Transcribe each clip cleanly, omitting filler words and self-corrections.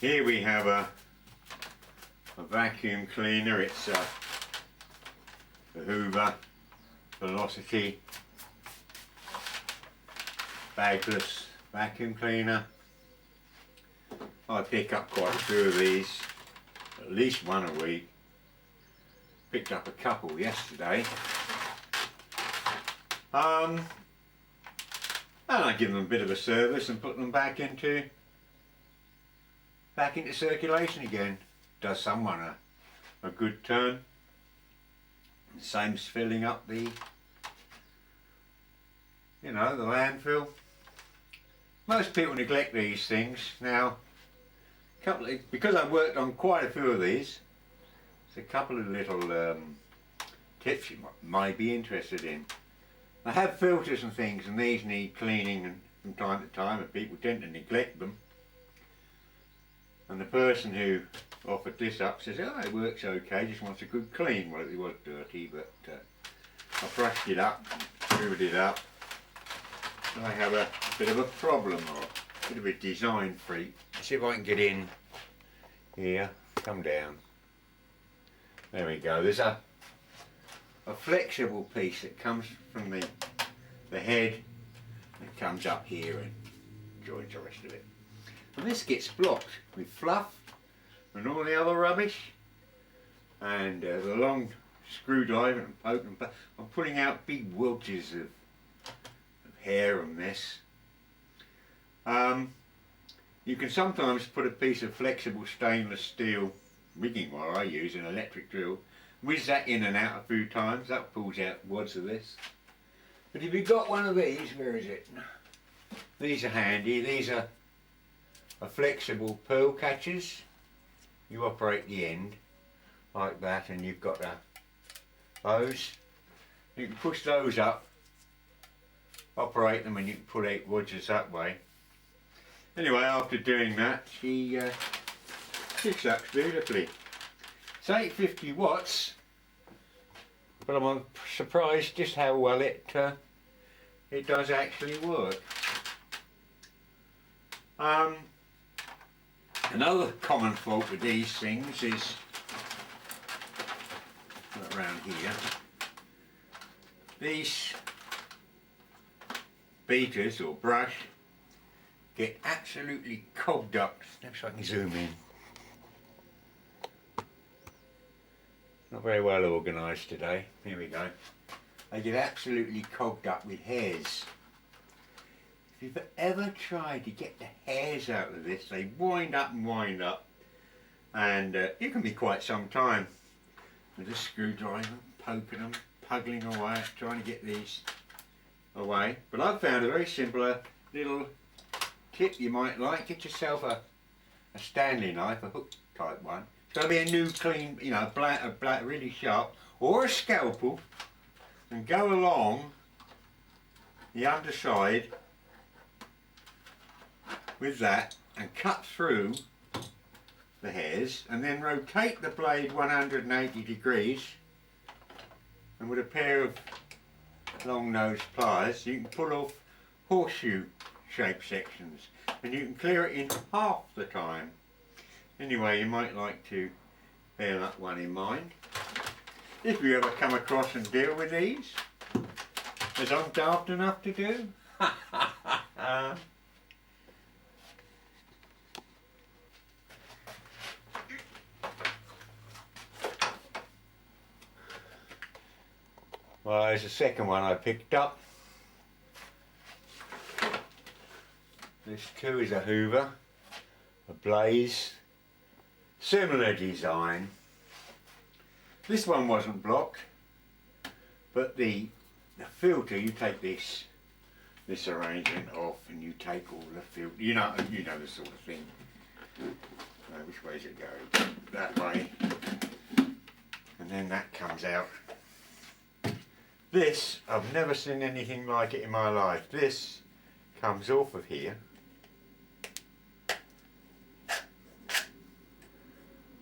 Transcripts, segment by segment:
Here we have a vacuum cleaner. It's the Hoover Velocity bagless vacuum cleaner. I pick up quite a few of these, at least one a week. Picked up a couple yesterday. And I give them a bit of a service and put them back into circulation again. Does someone a good turn. Same as filling up the the landfill. Most people neglect these things. Now, because I've worked on quite a few of these, there's a couple of little tips you might be interested in. I have filters and things, and these need cleaning from time to time, and people tend to neglect them. And the person who offered this up says, oh, it works okay, just wants a good clean. Well, it was dirty, but I brushed it up, screwed it up. And I have a bit of a problem, or a bit of a design freak. See if I can get in here, come down. There we go. There's a flexible piece that comes from the head, and it comes up here and joins the rest of it. And this gets blocked with fluff and all the other rubbish, and the long screwdriver and poke and I'm putting out big welches of hair and mess. You can sometimes put a piece of flexible stainless steel rigging wire, I use an electric drill, whiz that in and out a few times, that pulls out wads of this. But if you've got one of these, where is it? These are handy. These are flexible pearl catchers. You operate the end like that, and you've got those. You can push those up, operate them, and you can pull out wedges that way. Anyway, after doing that, she sucks beautifully. It's 850 watts, but I'm surprised just how well it does actually work. Another common fault with these things is around here. These beaters or brush get absolutely cogged up. Perhaps I can zoom in. Not very well organised today. Here we go. They get absolutely cogged up with hairs. If you've ever tried to get the hairs out of this, they wind up, and it can be quite some time with a screwdriver, poking them, puggling away, trying to get these away. But I've found a very simple little tip you might like. Get yourself a Stanley knife, a hook type one. It's got to be a new, clean, a black, really sharp, or a scalpel, and go along the underside with that and cut through the hairs, and then rotate the blade 180 degrees, and with a pair of long nosed pliers you can pull off horseshoe shaped sections, and you can clear it in half the time. Anyway, you might like to bear that one in mind if you ever come across and deal with these, as I'm daft enough to do. Well, there's a second one I picked up. This too is a Hoover, a Blaze, similar design. This one wasn't blocked, but the filter, you take this arrangement off and you take all the filter, you know the sort of thing. Which way is it going? That way. And then that comes out. This, I've never seen anything like it in my life. This comes off of here,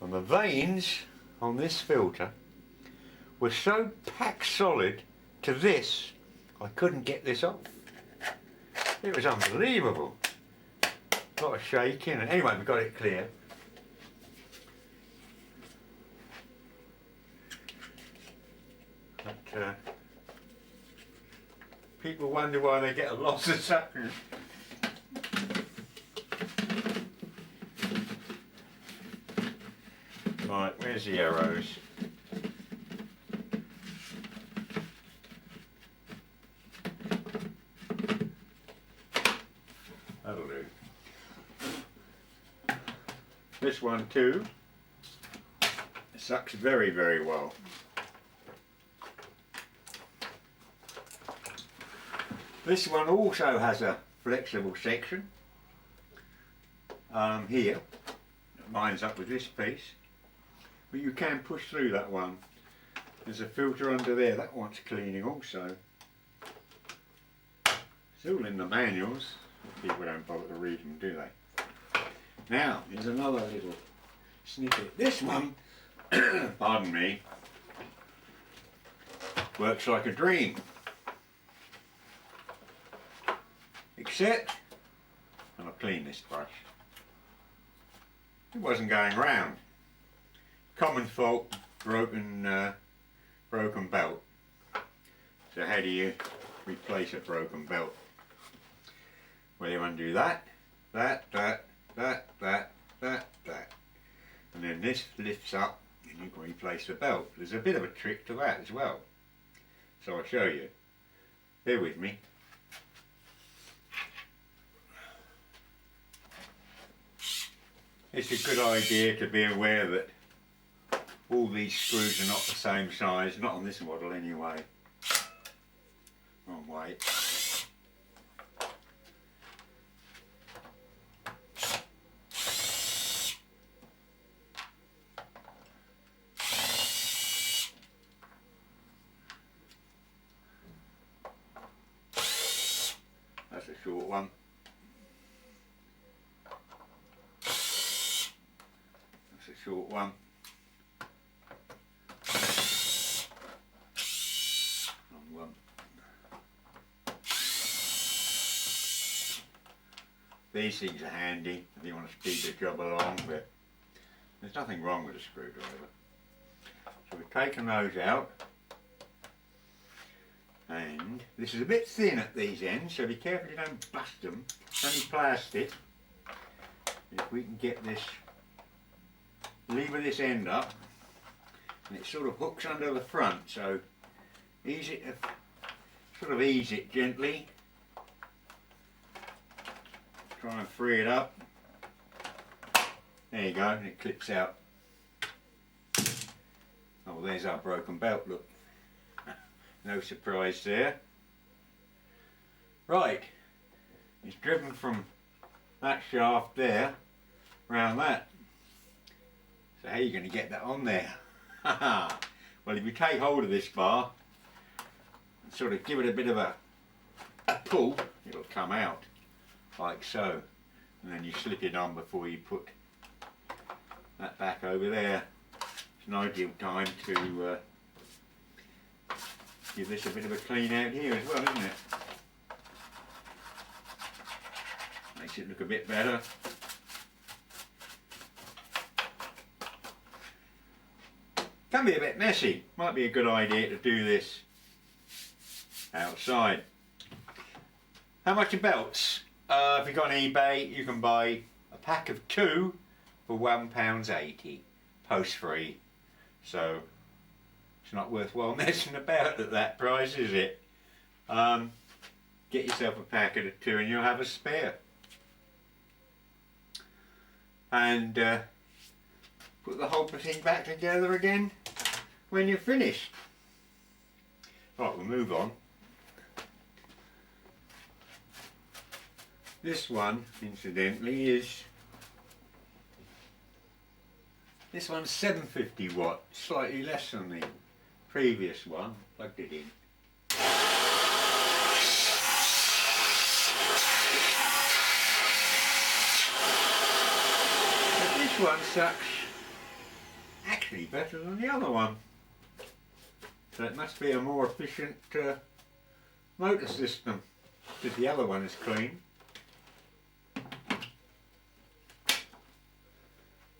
and the vanes on this filter were so packed solid to this, I couldn't get this off. It was unbelievable. A lot of shaking, and anyway, we got it clear. people wonder why they get a loss of suction. Right, where's the arrows? That'll do. This one too sucks very, very well. This one also has a flexible section here that lines up with this piece, but you can push through that one. There's a filter under there, that wants cleaning also. It's all in the manuals. People don't bother to read them, do they? Now, here's another little snippet. This one, pardon me, works like a dream. Except, and I'll clean this brush, it wasn't going round. Common fault, broken belt. So how do you replace a broken belt? Well, you undo that, and then this lifts up and you can replace the belt. There's a bit of a trick to that as well, so I'll show you. Bear with me. It's a good idea to be aware that all these screws are not the same size, not on this model anyway. Wrong way. That's a short one. Short one. Long one. These things are handy if you want to speed the job along, but there's nothing wrong with a screwdriver. So we've taken those out, and this is a bit thin at these ends, so be careful you don't bust them. It's only plastic. If we can get this, lever this end up, and it sort of hooks under the front, so ease it, sort of ease it gently, try and free it up. There you go, and it clips out. Oh, there's our broken belt, look. No surprise there. Right, it's driven from that shaft there round that. So how are you going to get that on there? Well, if you take hold of this bar and sort of give it a bit of a pull, it'll come out like so, and then you slip it on before you put that back over there. It's an ideal time to give this a bit of a clean out here as well, isn't it? Makes it look a bit better. Can be a bit messy. Might be a good idea to do this outside. How much are belts? If you've got on eBay, you can buy a pack of 2 for £1.80, post free. So it's not worthwhile messing about at that price, is it? Get yourself a packet of 2 and you'll have a spare. And put the whole thing back together again when you're finished. Right, we'll move on. This one, incidentally, this one's 750 watt, slightly less than the previous one. Plugged it in. But this one sucks actually better than the other one. So it must be a more efficient motor system, because the other one is clean.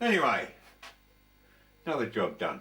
Anyway, another job done.